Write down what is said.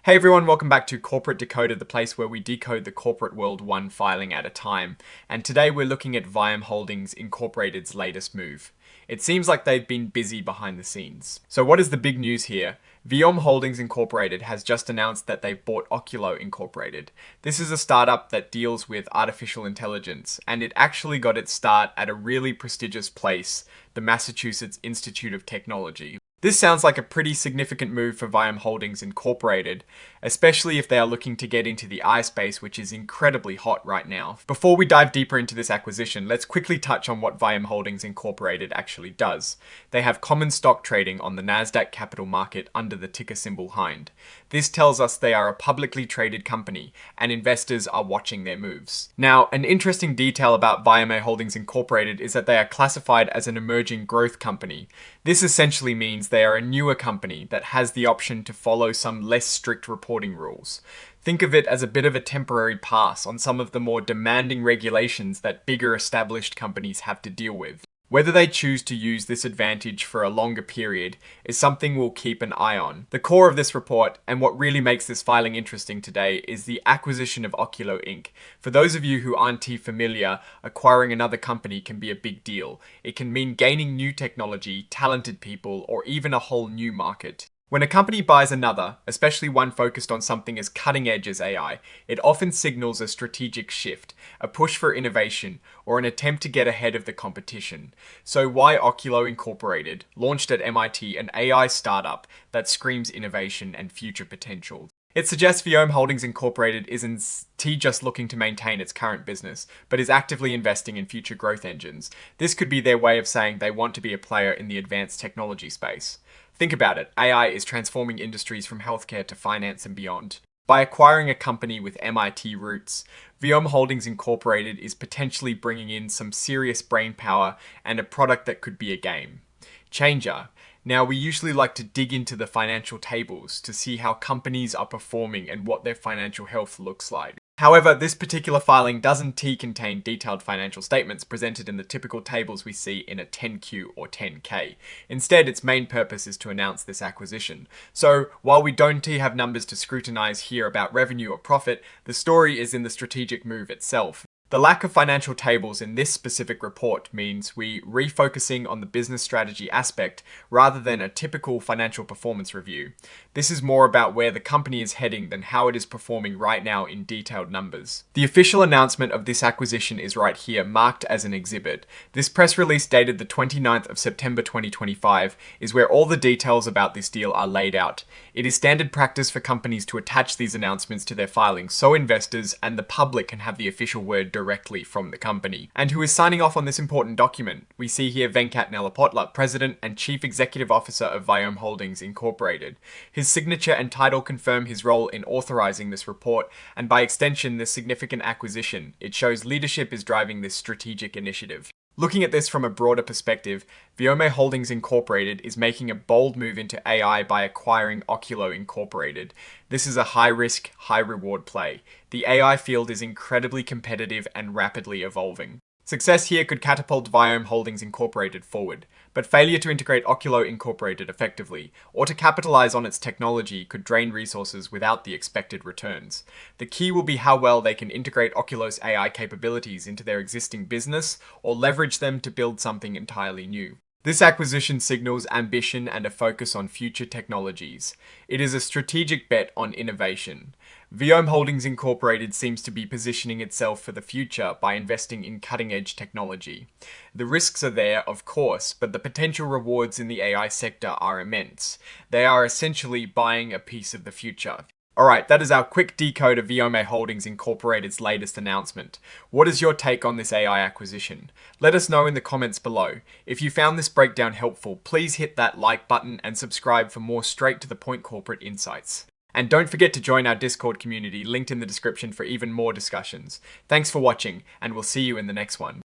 Hey everyone, welcome back to Corporate Decoded, the place where we decode the corporate world one filing at a time. And today we're looking at Vyome Holdings Incorporated's latest move. It seems like they've been busy behind the scenes. So what is the big news here? Vyome Holdings Incorporated has just announced that they've bought Oculo Incorporated. This is a startup that deals with artificial intelligence, and it actually got its start at a really prestigious place, the Massachusetts Institute of Technology. This sounds like a pretty significant move for Vyome Holdings Incorporated, especially if they are looking to get into the AI space, which is incredibly hot right now. Before we dive deeper into this acquisition, let's quickly touch on what Vyome Holdings Incorporated actually does. They have common stock trading on the Nasdaq Capital Market under the ticker symbol HIND. This tells us they are a publicly traded company, and investors are watching their moves. Now, an interesting detail about Vyome Holdings Incorporated is that they are classified as an emerging growth company. This essentially means they are a newer company that has the option to follow some less strict reporting rules. Think of it as a bit of a temporary pass on some of the more demanding regulations that bigger established companies have to deal with. Whether they choose to use this advantage for a longer period is something we'll keep an eye on. The core of this report, and what really makes this filing interesting today, is the acquisition of Oculo Inc. For those of you who aren't too familiar, acquiring another company can be a big deal. It can mean gaining new technology, talented people, or even a whole new market. When a company buys another, especially one focused on something as cutting edge as AI, it often signals a strategic shift, a push for innovation, or an attempt to get ahead of the competition. So why Oculo Incorporated, launched at MIT, an AI startup that screams innovation and future potential? It suggests Vyome Holdings Incorporated isn't just looking to maintain its current business, but is actively investing in future growth engines. This could be their way of saying they want to be a player in the advanced technology space. Think about it, AI is transforming industries from healthcare to finance and beyond. By acquiring a company with MIT roots, Vyome Holdings Incorporated is potentially bringing in some serious brainpower and a product that could be a game changer. Now, we usually like to dig into the financial tables to see how companies are performing and what their financial health looks like. However, this particular filing doesn't contain detailed financial statements presented in the typical tables we see in a 10Q or 10K. Instead, its main purpose is to announce this acquisition. So, while we don't have numbers to scrutinize here about revenue or profit, the story is in the strategic move itself. The lack of financial tables in this specific report means we refocusing on the business strategy aspect rather than a typical financial performance review. This is more about where the company is heading than how it is performing right now in detailed numbers. The official announcement of this acquisition is right here, marked as an exhibit. This press release dated the 29th of September 2025 is where all the details about this deal are laid out. It is standard practice for companies to attach these announcements to their filings so investors and the public can have the official word directly from the company. And who is signing off on this important document? We see here Venkat Nelapotla, President and Chief Executive Officer of Vyome Holdings Incorporated. His signature and title confirm his role in authorizing this report, and by extension, this significant acquisition. It shows leadership is driving this strategic initiative. Looking at this from a broader perspective, Vyome Holdings Incorporated is making a bold move into AI by acquiring Oculo Incorporated. This is a high-risk, high-reward play. The AI field is incredibly competitive and rapidly evolving. Success here could catapult Vyome Holdings Incorporated forward, but failure to integrate Oculo Incorporated effectively, or to capitalize on its technology, could drain resources without the expected returns. The key will be how well they can integrate Oculo's AI capabilities into their existing business, or leverage them to build something entirely new. This acquisition signals ambition and a focus on future technologies. It is a strategic bet on innovation. Vyome Holdings Incorporated seems to be positioning itself for the future by investing in cutting-edge technology. The risks are there, of course, but the potential rewards in the AI sector are immense. They are essentially buying a piece of the future. Alright, that is our quick decode of Vyome Holdings Incorporated's latest announcement. What is your take on this AI acquisition? Let us know in the comments below. If you found this breakdown helpful, please hit that like button and subscribe for more straight-to-the-point corporate insights. And don't forget to join our Discord community, linked in the description for even more discussions. Thanks for watching, and we'll see you in the next one.